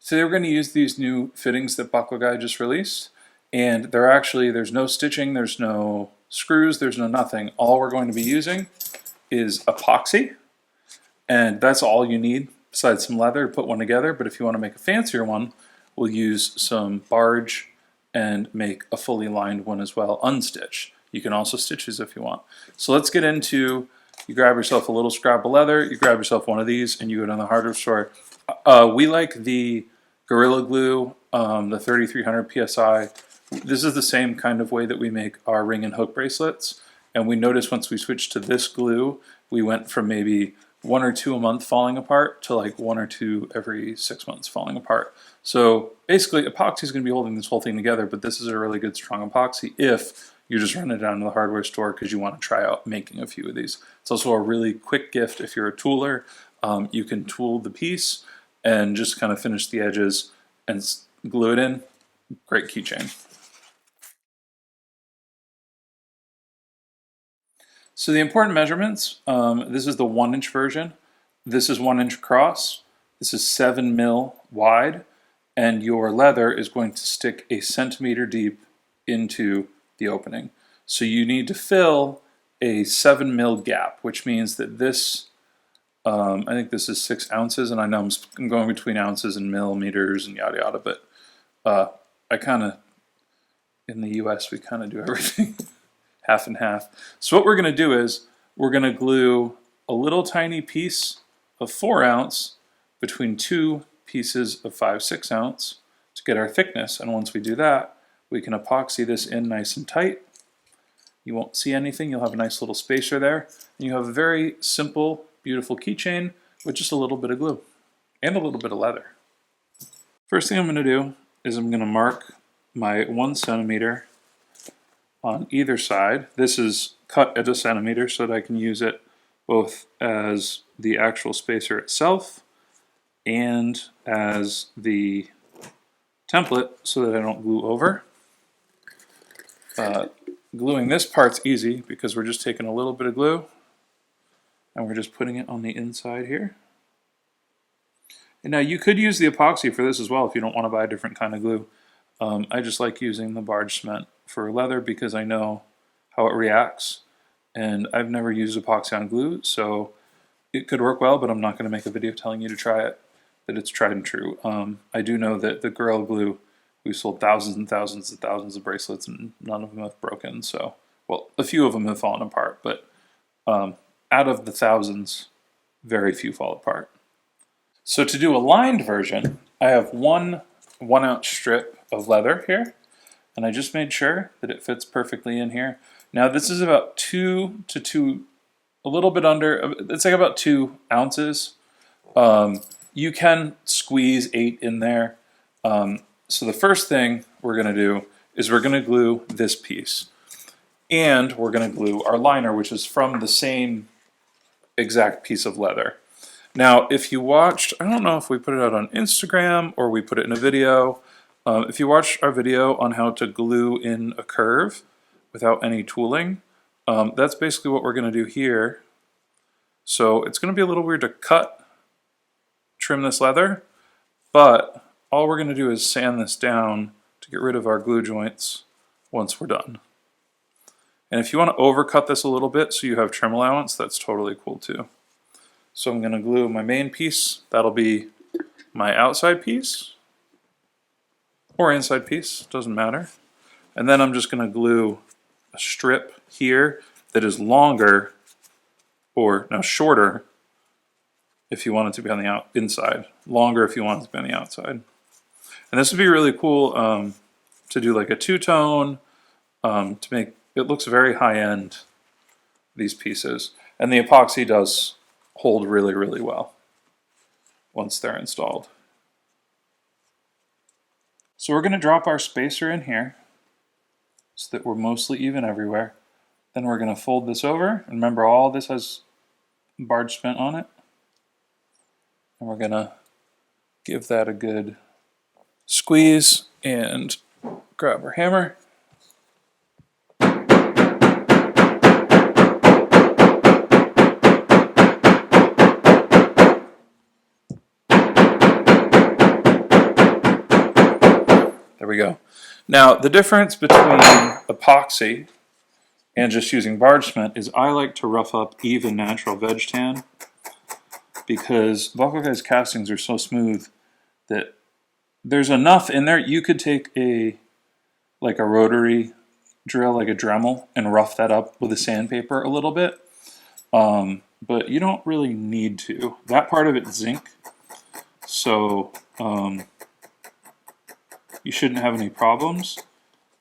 So we're going to use these new fittings that Buckle Guy just released, and there's no stitching, there's no screws, there's no nothing. All we're going to be using is epoxy, and that's all you need besides some leather to put one together. But if you want to make a fancier one, we'll use some barge and make a fully lined one as well, unstitched. You can also stitch these if you want. So let's get into, you grab yourself a little scrap of leather, you grab yourself one of these, and you go down the hardware store. We like the Gorilla Glue, the 3300 PSI. This is the same kind of way that we make our ring and hook bracelets. And we noticed once we switched to this glue, we went from maybe 1 or 2 a month falling apart to like 1 or 2 every 6 months falling apart. So basically epoxy is going to be holding this whole thing together, but this is a really good strong epoxy if you just run it down to the hardware store because you want to try out making a few of these. It's also a really quick gift if you're a tooler. You can tool the piece and just kind of finish the edges and glue it in. Great keychain. So the important measurements, this is the 1-inch version. This is 1 inch across. This is 7 mil wide. And your leather is going to stick 1 centimeter deep into the opening. So you need to fill a 7 mil gap, which means that this, I think this is 6 ounces, and I know I'm going between ounces and millimeters and yada yada, but I kind of, in the US, we kind of do everything half and half. So what we're going to do is we're going to glue a little tiny piece of 4 ounce between 2 pieces of 5/6 ounce to get our thickness, and once we do that, we can epoxy this in nice and tight. You won't see anything, you'll have a nice little spacer there, and you have a very simple, beautiful keychain with just a little bit of glue and a little bit of leather. First thing I'm going to do is I'm going to mark my 1 centimeter on either side. This is cut at 1 centimeter so that I can use it both as the actual spacer itself and as the template so that I don't glue over. Gluing this part's easy because we're just taking a little bit of glue and we're just putting it on the inside here. And now you could use the epoxy for this as well if you don't want to buy a different kind of glue. I just like using the barge cement for leather because I know how it reacts, and I've never used epoxy on glue, so it could work well, but I'm not going to make a video telling you to try it, that it's tried and true. I do know that the Gorilla Glue, we've sold thousands and thousands and thousands of bracelets and none of them have broken, so, well, a few of them have fallen apart, but out of the thousands, very few fall apart. So to do a lined version, I have one 1 ounce strip of leather here, and I just made sure that it fits perfectly in here. Now this is about 2 to 2, a little bit under, it's like about 2 ounces. You can squeeze 8 in there. So the first thing we're going to do is we're going to glue this piece, and we're going to glue our liner, which is from the same exact piece of leather. Now, if you watched, I don't know if we put it out on Instagram or we put it in a video. If you watched our video on how to glue in a curve without any tooling, that's basically what we're going to do here. So it's going to be a little weird to trim this leather, but all we're going to do is sand this down to get rid of our glue joints once we're done. And if you want to overcut this a little bit so you have trim allowance, that's totally cool too. So I'm going to glue my main piece, that'll be my outside piece, or inside piece, doesn't matter. And then I'm just going to glue a strip here that is longer, or now shorter if you want it to be on the inside, longer if you want it to be on the outside. And this would be really cool to do like a two-tone, to make, it looks very high-end, these pieces. And the epoxy does hold really, really well once they're installed. So we're going to drop our spacer in here so that we're mostly even everywhere. Then we're going to fold this over. And remember, all this has barge cement on it. And we're going to give that a good squeeze and grab our hammer. we go. Now, the difference between epoxy and just using barge cement is I like to rough up even natural veg tan because vulcanized castings are so smooth that there's enough in there. You could take a rotary drill, like a Dremel, and rough that up with a sandpaper a little bit. But you don't really need to. That part of it's zinc, so you shouldn't have any problems.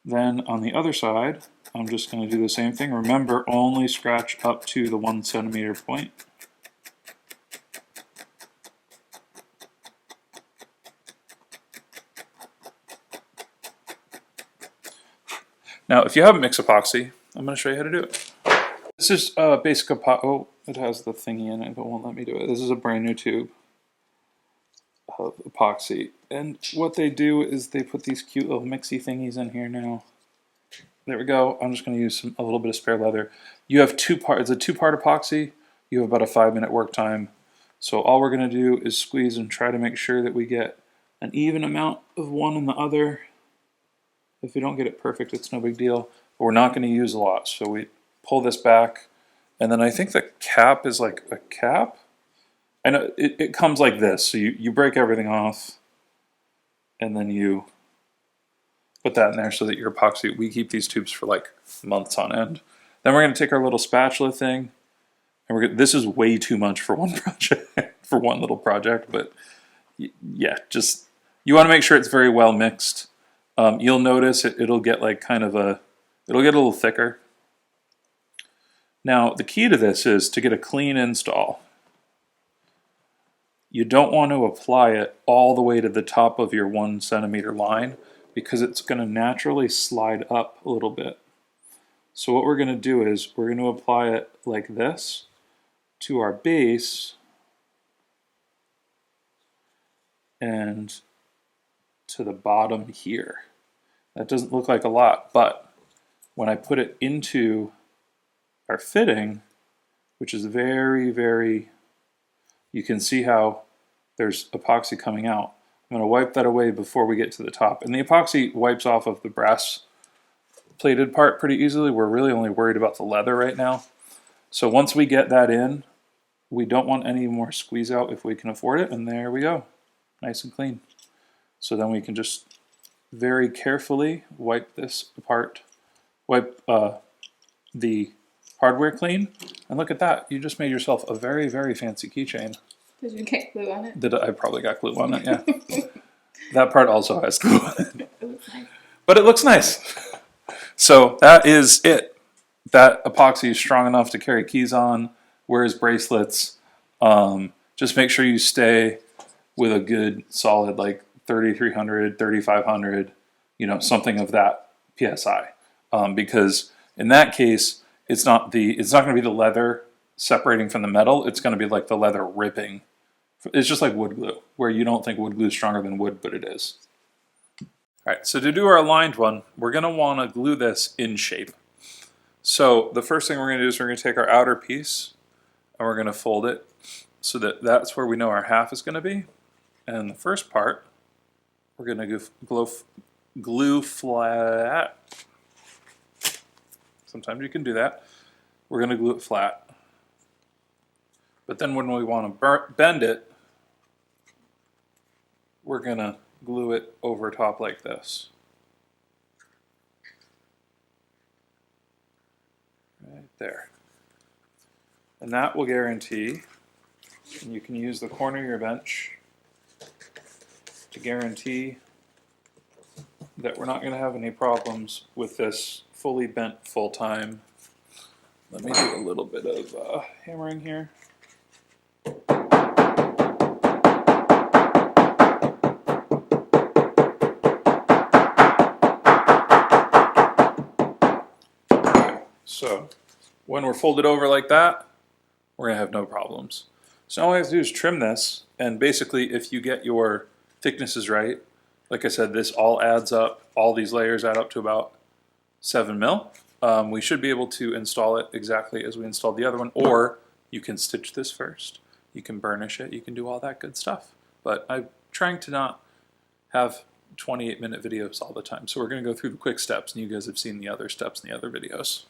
Then on the other side, I'm just going to do the same thing. Remember, only scratch up to the 1 centimeter point. Now, if you have mixed epoxy, I'm going to show you how to do it. This is basic epoxy. Oh, it has the thingy in it, but it won't let me do it. This is a brand new tube of epoxy. And what they do is they put these cute little mixy thingies in here now. There we go. I'm just going to use a little bit of spare leather. You have two parts. It's a 2-part epoxy. You have about a 5-minute work time. So all we're going to do is squeeze and try to make sure that we get an even amount of one and the other. If we don't get it perfect, it's no big deal. But we're not going to use a lot. So we pull this back. And then I think the cap is like a cap. I know it comes like this. So you break everything off. And then you put that in there so that your epoxy, we keep these tubes for like months on end. Then we're going to take our little spatula thing. And this is way too much for one project, for one little project. But yeah, just, you want to make sure it's very well mixed. You'll notice it'll get like it'll get a little thicker. Now, the key to this is to get a clean install. You don't want to apply it all the way to the top of your 1 centimeter line because it's going to naturally slide up a little bit. So what we're going to do is we're going to apply it like this to our base and to the bottom here. That doesn't look like a lot, but when I put it into our fitting, which is very, very, you can see how there's epoxy coming out. I'm going to wipe that away before we get to the top. And the epoxy wipes off of the brass plated part pretty easily. We're really only worried about the leather right now. So once we get that in, we don't want any more squeeze out if we can afford it. And there we go. Nice and clean. So then we can just very carefully wipe this apart, wipe the hardware clean, and look at that. You just made yourself a very, very fancy keychain. Did you get glue on it? I probably got glue on it, yeah. That part also has glue on it. It looks nice. But it looks nice. So that is it. That epoxy is strong enough to carry keys on, wears bracelets. Just make sure you stay with a good solid like 3,300, 3,500, something of that PSI. Because in that case, it's not going to be the leather separating from the metal. It's going to be like the leather ripping. It's just like wood glue, where you don't think wood glue is stronger than wood, but it is. All right, so to do our aligned one, we're going to want to glue this in shape. So the first thing we're going to do is we're going to take our outer piece and we're going to fold it so that that's where we know our half is going to be. And the first part, we're going to glue flat. Sometimes you can do that. We're going to glue it flat. But then when we want to bend it, we're going to glue it over top like this. Right there. And that will guarantee, and you can use the corner of your bench to guarantee that we're not going to have any problems with this fully bent full time. Let me do a little bit of hammering here. So when we're folded over like that, we're going to have no problems. So all we have to do is trim this, and basically if you get your thicknesses right, like I said, this all adds up, all these layers add up to about 7 mil. We should be able to install it exactly as we installed the other one, or you can stitch this first, you can burnish it, you can do all that good stuff. But I'm trying to not have 28-minute videos all the time. So we're going to go through the quick steps, and you guys have seen the other steps in the other videos.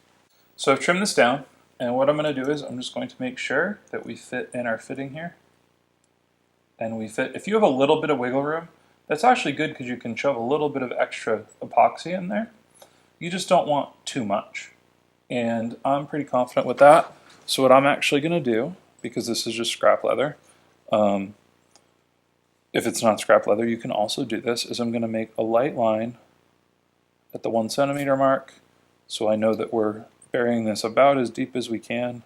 So I've trimmed this down, and what I'm going to do is I'm just going to make sure that we fit in our fitting here. And we fit, if you have a little bit of wiggle room, that's actually good because you can shove a little bit of extra epoxy in there. You just don't want too much. And I'm pretty confident with that. So what I'm actually going to do, because this is just scrap leather, if it's not scrap leather, you can also do this, is I'm going to make a light line at the 1 centimeter mark, so I know that we're burying this about as deep as we can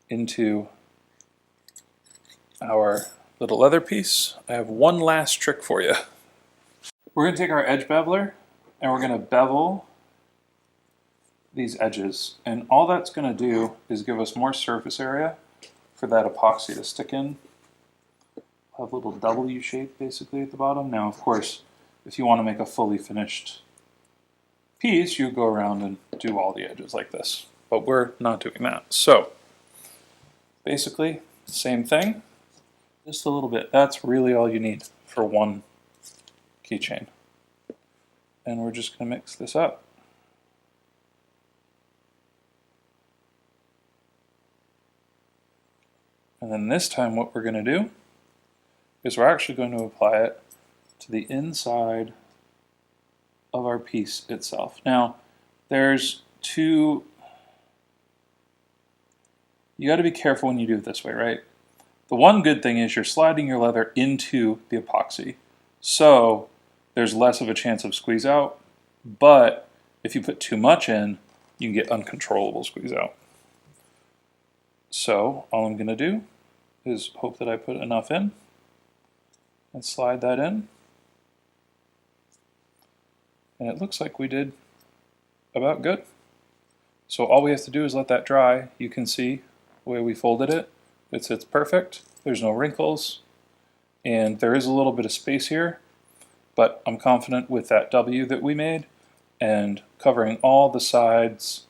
into our little leather piece. I have one last trick for you. We're going to take our edge beveler and we're going to bevel these edges, and all that's going to do is give us more surface area for that epoxy to stick in. Have a little W shape basically at the bottom. Now, of course, if you want to make a fully finished piece, you go around and do all the edges like this, but we're not doing that. So basically, same thing, just a little bit. That's really all you need for one keychain. And we're just going to mix this up. And then this time what we're going to do is we're actually going to apply it to the inside of our piece itself. Now, there's two, you got to be careful when you do it this way, right? The one good thing is you're sliding your leather into the epoxy, so there's less of a chance of squeeze out, but if you put too much in, you can get uncontrollable squeeze out. So all I'm going to do is hope that I put enough in and slide that in. And it looks like we did about good. So all we have to do is let that dry. You can see the way we folded it. It sits perfect. There's no wrinkles. And there is a little bit of space here, but I'm confident with that W that we made and covering all the sides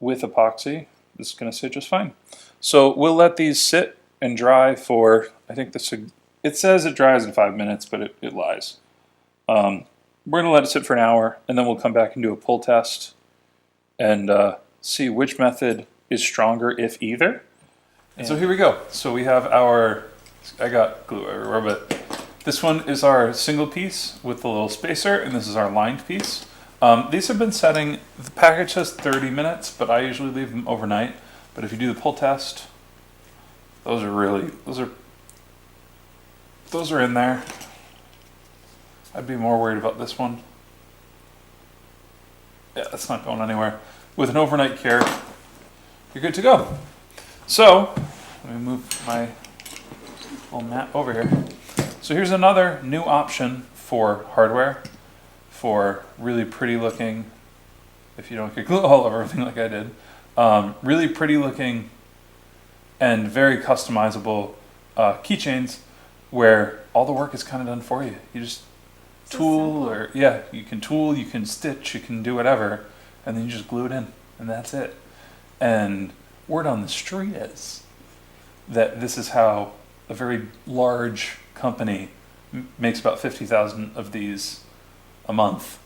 with epoxy, this is going to sit just fine. So we'll let these sit and dry for, I think this, it says it dries in 5 minutes, but it lies. We're going to let it sit for an hour, and then we'll come back and do a pull test and see which method is stronger, if either. And so here we go. So we have our, I got glue everywhere, but this one is our single piece with the little spacer, and this is our lined piece. These have been setting, the package says 30 minutes, but I usually leave them overnight. But if you do the pull test, those are in there. I'd be more worried about this one. Yeah, that's not going anywhere. With an overnight cure, you're good to go. So, let me move my little mat over here. So here's another new option for hardware, for really pretty looking, if you don't get glue all over everything like I did, really pretty looking and very customizable keychains where all the work is kind of done for you. You just tool, or yeah, you can tool, you can stitch, you can do whatever, and then you just glue it in, and that's it. And word on the street is that this is how a very large company makes about 50,000 of these a month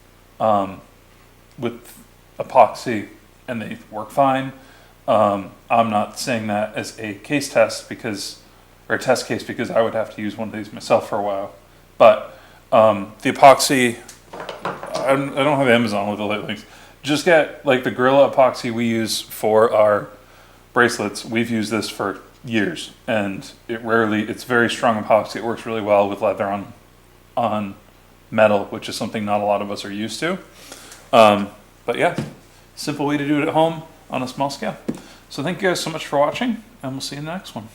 with epoxy, and they work fine. I'm not saying that as a case test or a test case, because I would have to use one of these myself for a while. But the epoxy, I don't have Amazon with the links. Just get like the Gorilla epoxy we use for our bracelets. We've used this for years, and it's very strong epoxy. It works really well with leather on metal, which is something not a lot of us are used to. But yeah, simple way to do it at home on a small scale. So thank you guys so much for watching, and we'll see you in the next one.